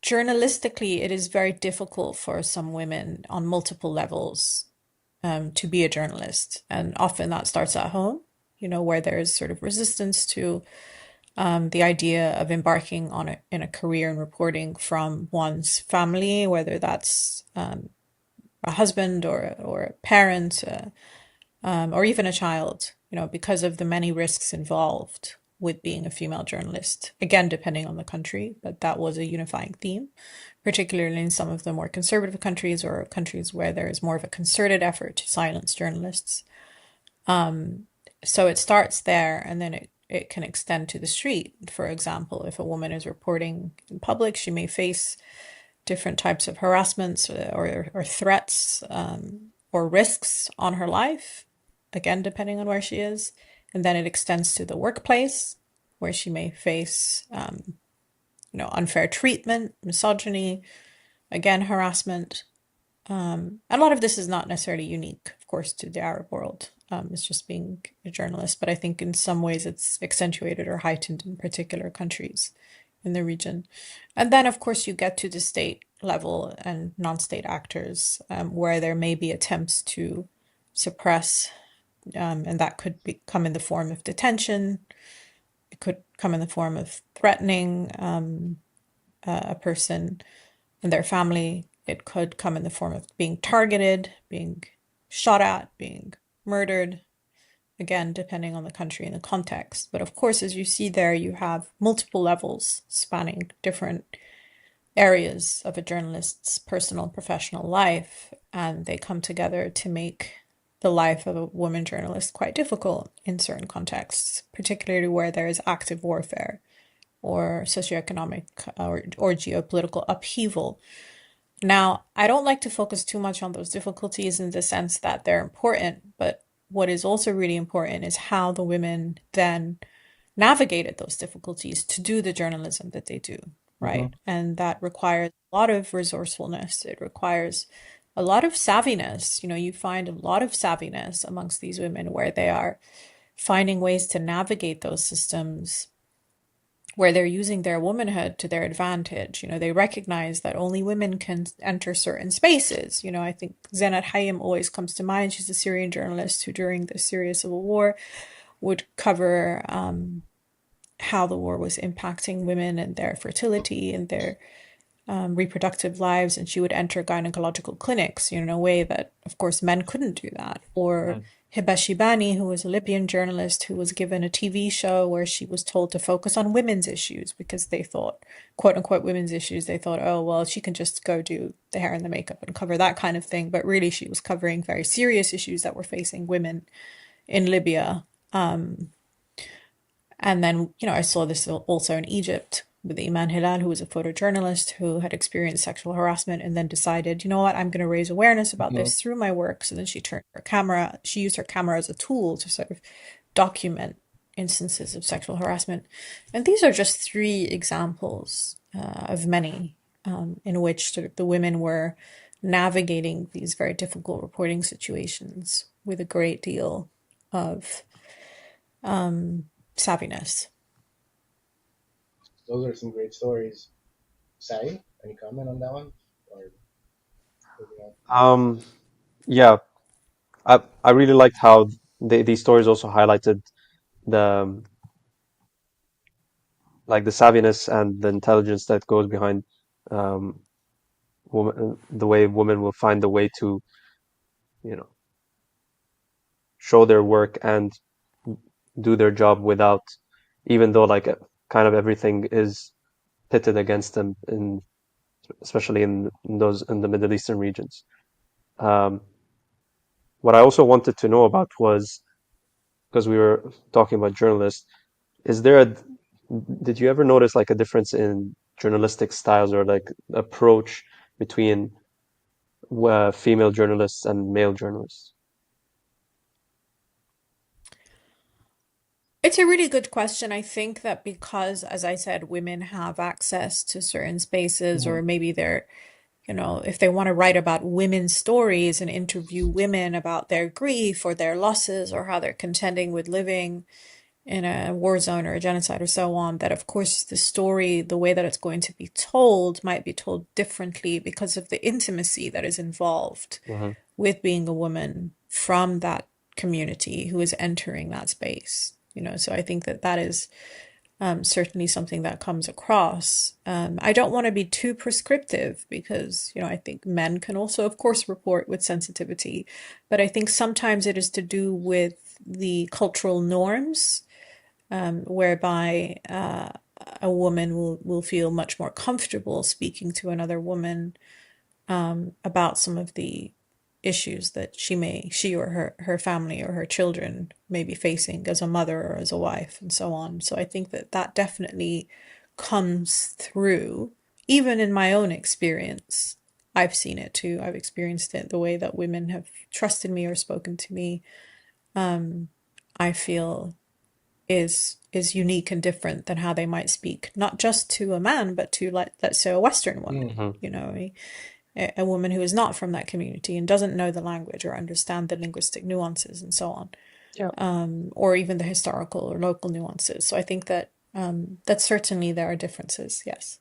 journalistically, it is very difficult for some women on multiple levels to be a journalist. And often that starts at home, where there's sort of resistance to the idea of embarking on in a career in reporting from one's family, whether that's a husband or a parent, or even a child, because of the many risks involved with being a female journalist. Again, depending on the country, but that was a unifying theme, particularly in some of the more conservative countries or countries where there is more of a concerted effort to silence journalists. So it starts there and then it can extend to the street. For example, if a woman is reporting in public, she may face different types of harassments or threats or risks on her life, again, depending on where she is. And then it extends to the workplace, where she may face, unfair treatment, misogyny, again, harassment. A lot of this is not necessarily unique, of course, to the Arab world. It's just being a journalist, but I think in some ways it's accentuated or heightened in particular countries in the region. And then, of course, you get to the state level and non-state actors, where there may be attempts to suppress, and that could come in the form of detention. It could come in the form of threatening a person and their family. It could come in the form of being targeted, being shot at, being murdered, again, depending on the country and the context. But of course, as you see there, you have multiple levels spanning different areas of a journalist's personal and professional life, and they come together to make the life of a woman journalist quite difficult in certain contexts, particularly where there is active warfare or socioeconomic or geopolitical upheaval. Now, I don't like to focus too much on those difficulties in the sense that they're important, but what is also really important is how the women then navigated those difficulties to do the journalism that they do, Hmm. right? And that requires a lot of resourcefulness. It requires a lot of savviness. You find a lot of savviness amongst these women where they are finding ways to navigate those systems where they're using their womanhood to their advantage. They recognize that only women can enter certain spaces. I think Zenat Hayim always comes to mind. She's a Syrian journalist who, during the Syria civil war, would cover how the war was impacting women and their fertility and their reproductive lives, and she would enter gynecological clinics, in a way that, of course, men couldn't do that. Or Right. Hiba Shibani, who was a Libyan journalist who was given a TV show where she was told to focus on women's issues because they thought, quote unquote, women's issues. They thought, oh, well, she can just go do the hair and the makeup and cover that kind of thing. But really, she was covering very serious issues that were facing women in Libya. And then, I saw this also in Egypt with Iman Hilal, who was a photojournalist who had experienced sexual harassment and then decided, you know what, I'm going to raise awareness about Mhm. this through my work. So then she used her camera as a tool to sort of document instances of sexual harassment. And these are just three examples of many in which sort of the women were navigating these very difficult reporting situations with a great deal of savviness. Those are some great stories. Sai, any comment on that one? Or moving on? Um, yeah, I really liked how these stories also highlighted the like the savviness and the intelligence that goes behind um woman, the way women will find the way to, you know, show their work and do their job without, even though like kind of everything is pitted against them in, especially in those in the Middle Eastern regions. Um, what I also wanted to know about was, because we were talking about journalists, is there a, did you ever notice like a difference in journalistic styles or like approach between female journalists and male journalists? It's a really good question. I think that because, as I said, women have access to certain spaces, Hmm. or maybe they're, if they want to write about women's stories and interview women about their grief or their losses or how they're contending with living, in a war zone or a genocide or so on, that of course the story, the way that it's going to be told, might be told differently because of the intimacy that is involved Hmm. with being a woman from that community who is entering that space. So I think that that is certainly something that comes across. I don't want to be too prescriptive because, I think men can also, of course, report with sensitivity, but I think sometimes it is to do with the cultural norms, whereby a woman will feel much more comfortable speaking to another woman about some of the issues that she or her family or her children may be facing as a mother or as a wife and so on. So I think that that definitely comes through, even in my own experience. I've seen it too. I've experienced it, the way that women have trusted me or spoken to me. I feel is unique and different than how they might speak, not just to a man, but to, let's say, a Western woman. Hmm. A woman who is not from that community and doesn't know the language or understand the linguistic nuances and so on, Yeah. or even the historical or local nuances. So I think that that certainly there are differences. Yes.